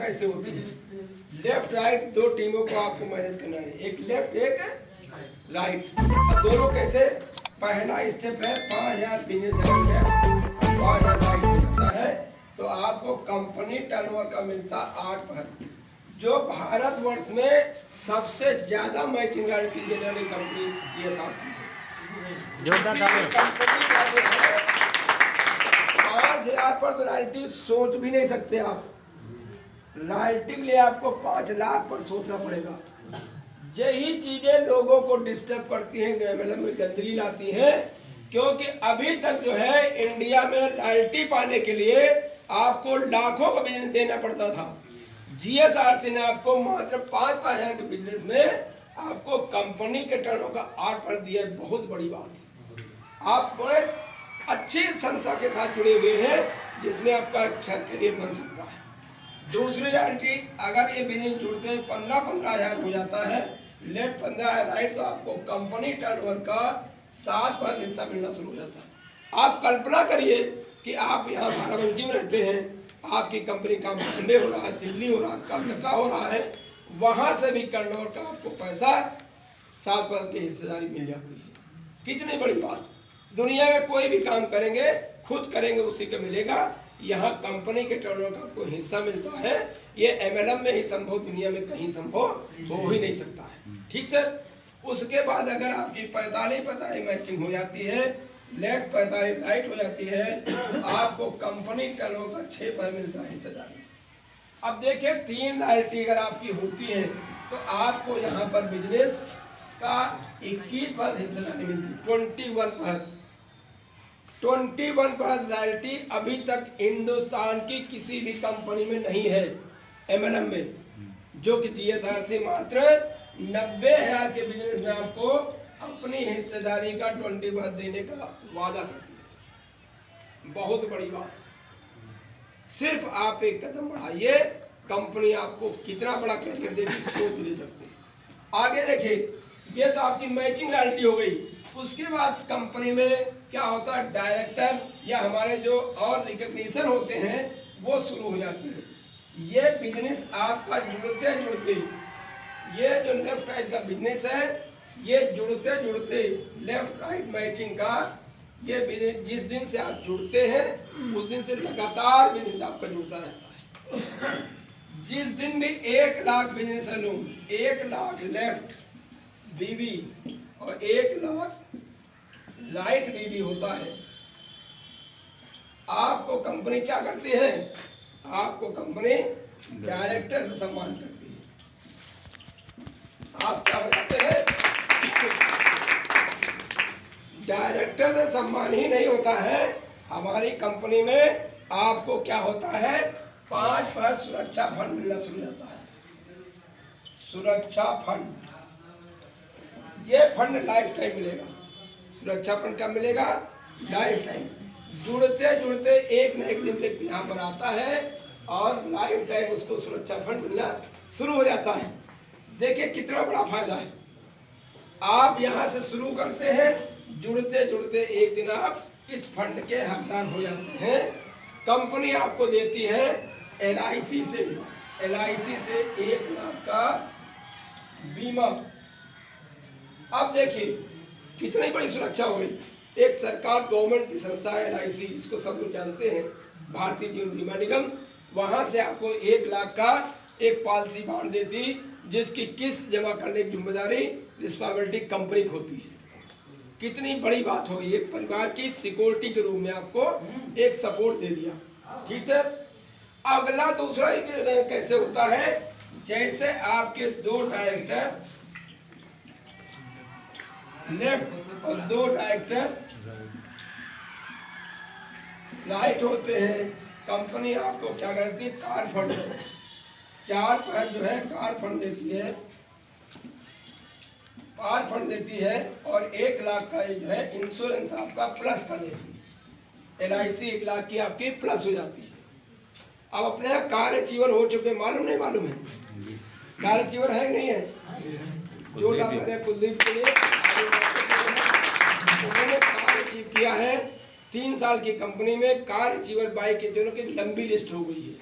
कैसे होती है। लेफ्ट राइट दो टीमों को आपको मैनेज करना है, एक लेफ्ट एक राइट। अब दोनों कैसे, पहला स्टेप है 5000 बिजनेस है, 5000 राइट मिलता है तो आपको कंपनी टर्नओवर का मिलता 8%। जो भारतवर्ष में सबसे ज्यादा मैचिंग रॉयल्टी देने वाली कंपनी जीएसआरसी है। 5000 पर तो रॉयल्टी सोच भी नहीं सकते आप। रॉयल्टी के लिए आपको 5 लाख पर सोचना पड़ेगा। यही चीजें लोगों को डिस्टर्ब करती हैं, एमएलएम में गंदगी लाती हैं, क्योंकि अभी तक जो है इंडिया में रॉयल्टी पाने के लिए आपको लाखों का बिजनेस देना पड़ता था। जीएसआरसी ने आपको मात्र 5,000 के बिजनेस में आपको कंपनी के टर्नओवर का 8% दिया है। बहुत बड़ी बात है। आप बड़े अच्छी संस्था के साथ जुड़े हुए हैं जिसमें आपका अच्छा करियर बन सकता है। दूसरी रॉयल्टी, अगर ये बिजनेस जुड़ते हैं 15,000 हो जाता है, लेफ्ट 15 राइट, तो आपको कंपनी टर्नओवर का 7% हिस्सा मिलना शुरू हो जाता है। आप कल्पना करिए कि आप यहाँ बाराबंकी में रहते हैं, आपकी कंपनी का बॉम्बे हो रहा है, दिल्ली हो रहा है, कलकत्ता हो रहा है, वहाँ से भी टर्नओवर का आपको पैसा 7% की हिस्सेदारी मिल जाती है। कितनी बड़ी बात। दुनिया में कोई भी काम करेंगे, खुद करेंगे उसी को मिलेगा। यहाँ कंपनी के टर्नओवर का कोई हिस्सा मिलता है। ये एमएलएम में ही संभव, दुनिया में कहीं संभव हो ही नहीं सकता है। ठीक सर। उसके बाद अगर आपकी 45-45 मैचिंग हो जाती है, लेफ्ट 45 राइट हो जाती है, तो आपको कंपनी टर्नओवर का 6% मिलता है हिस्सेदारी। अब देखिए 3 रॉयल्टी अगर आपकी होती है तो आपको यहाँ पर बिजनेस का 21% हिस्सेदारी मिलती है, 21% रॉयल्टी अभी तक हिंदुस्तान की किसी भी कंपनी में नहीं है एमएलएम में, जो कि जीएसआरसी मात्र 90,000 के बिजनेस में आपको अपनी हिस्सेदारी का 20% देने का वादा करती है। बहुत बड़ी बात है। सिर्फ आप एक कदम बढ़ाइए, कंपनी आपको कितना बड़ा कैरियर देगी सोच भी नहीं सकते। आगे देखिए, ये तो आपकी मैचिंग रॉयल्टी हो गई। उसके बाद कंपनी में क्या होता है, डायरेक्टर या हमारे जो और रिकग्निशन होते हैं वो शुरू हो जाते हैं। ये बिजनेस आपका जुड़ते जुड़ते, ये जो लेफ्ट राइट का बिजनेस है, ये जुड़ते जुड़ते लेफ्ट राइट मैचिंग का ये बिजनेस जिस दिन से आप जुड़ते हैं उस दिन से लगातार बिजनेस आपका जुड़ता रहता है। जिस दिन भी 1 लाख बिजनेस है लोग, 1 लाख लेफ्ट बीबी और 1 लाख राइट बीबी होता है, आपको कंपनी क्या करती है, आपको कंपनी डायरेक्टर से सम्मान करती है। आप क्या बताते हैं, डायरेक्टर से सम्मान ही नहीं होता है, हमारी कंपनी में आपको क्या होता है, 5% सुरक्षा फंड मिलना शुरू होता है। सुरक्षा फंड, ये फंड लाइफ टाइम मिलेगा। सुरक्षा फंड कब मिलेगा, लाइफ टाइम। जुड़ते जुड़ते एक न एक दिन व्यक्ति यहाँ पर आता है और लाइफ टाइम उसको सुरक्षा फंड मिलना शुरू हो जाता है। देखिए कितना बड़ा फायदा है। आप यहाँ से शुरू करते हैं, जुड़ते जुड़ते एक दिन आप इस फंड के हकदार हो जाते हैं। कंपनी आपको देती है एलआईसी से 1 लाख का बीमा। अब देखिए कितनी बड़ी सुरक्षा हो गई। एक सरकार गवर्नमेंट की संस्था है एलआईसी, जिसको सब लोग जानते हैं, भारतीय जीवन बीमा निगम, वहां से आपको 1 लाख का एक पॉलिसी बांट देती, जिसकी किस्त जमा करने की जिम्मेदारी रिस्पॉन्सिबिलिटी कंपनी की होती है। कितनी बड़ी बात होगी, एक परिवार की सिक्योरिटी के रूप में आपको एक सपोर्ट दे दिया। ठीक है। अगला दूसरा कैसे होता है, जैसे आपके 2 डायरेक्टर लेफ्ट और 2 डायरेक्टर राइट होते हैं, कंपनी आपको क्या करती है, कार फंड 4% जो है कार फंड देती है, कार फंड देती है, और 1 लाख का जो है इंश्योरेंस आपका प्लस कर देती है। एलआईसी 1 लाख की आपकी प्लस हो जाती है। अब अपने यहाँ कार अचीवर हो चुके, मालूम नहीं मालूम है, कार अचीवर है नहीं है, जो कुलदीप के लिए उन्होंने कार अचीव किया है। 3 साल की कंपनी में कार अचीवर बाइक के दोनों की लंबी लिस्ट हो गई है।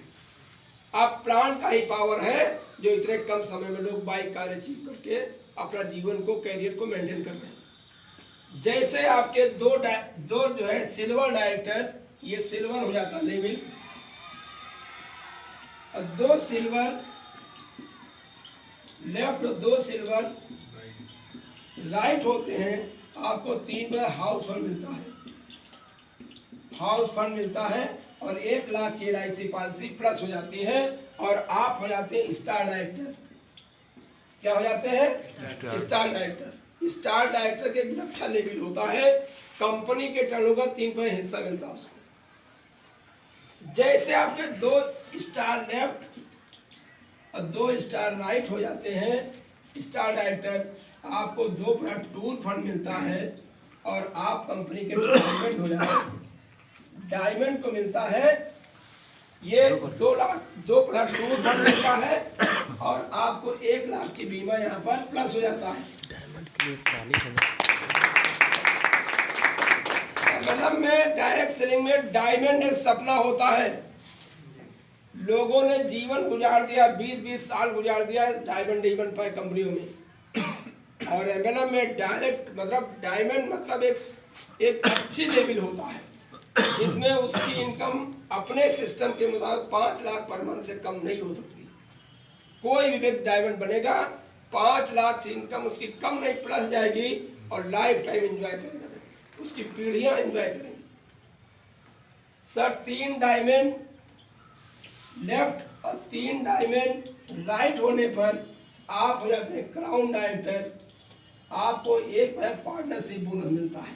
अब प्लांट का ही पावर है जो इतने कम समय में लोग बाइक कार अचीव करके अपना जीवन को, कैरियर को मेंटेन कर रहे हैं। जैसे आपके दो जो है सिल्वर डायरेक्टर, ये सिल्वर हो जाता है लेवल, और 2 सिल्वर लेफ्ट और 2 सिल्वर राइट होते हैं, आपको 3 बार हाउस फंड मिलता है, हाउस फंड मिलता है, और 1 लाख की LIC पॉलिसी प्लस हो जाती है, और आप हो जाते हैं स्टार डायरेक्टर। क्या हो जाते हैं? Star director. स्टार डायरेक्टर के एक लक्ष्य लेवल होता है, कंपनी के टर्नओवर का 3% हिस्सा मिलता है उसको। जैसे आपके 2 स्टार लेफ्ट और 2 स्टार राइट हो जाते हैं स्टार डायरेक्टर, आपको 2% टूर फंड मिलता है, और आप कंपनी के डायमंड हो जाते हैं। डायमंड को मिलता है ये 2 लाख, 2% टूर फंड मिलता है, और आपको 1 लाख की बीमा यहाँ पर प्लस हो जाता है। मतलब में डायरेक्ट सेलिंग में डायमंड एक सपना होता है। लोगों ने जीवन गुजार दिया, 20-20 साल गुजार दिया डायमंड पर कंपनियों में। और MLM में डायरेक्ट मतलब डायमंड मतलब एक अच्छी लेवल होता है, जिसमें उसकी इनकम अपने सिस्टम के मुताबिक 5 लाख पर मंथ से कम नहीं हो सकती। कोई भी व्यक्ति डायमंड बनेगा 5 लाख से इनकम उसकी कम नहीं, प्लस जाएगी, और लाइफ टाइम एंजॉय करेगा, उसकी पीढ़ियां एंजॉय करेंगी। सर 3 डायमंड लेफ्ट और 3 डायमंड राइट होने पर आप हो जाते हैं क्राउन डायरेक्टर। आपको 1% पार्टनरशिप बोनस मिलता है।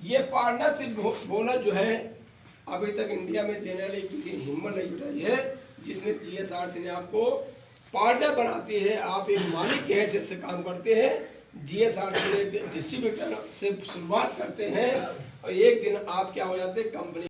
ये पार्टनरशिप बोनस जो है अभी तक इंडिया में देने वाली किसी हिम्मत नहीं जुटाई है, जिसमें GSRC ने आपको पार्टनर बनाती है। आप एक मालिक के हैसियत से काम करते हैं, GSRC ने डिस्ट्रीब्यूटर से शुरुआत करते हैं, और एक दिन आप क्या हो जाते हैं कंपनी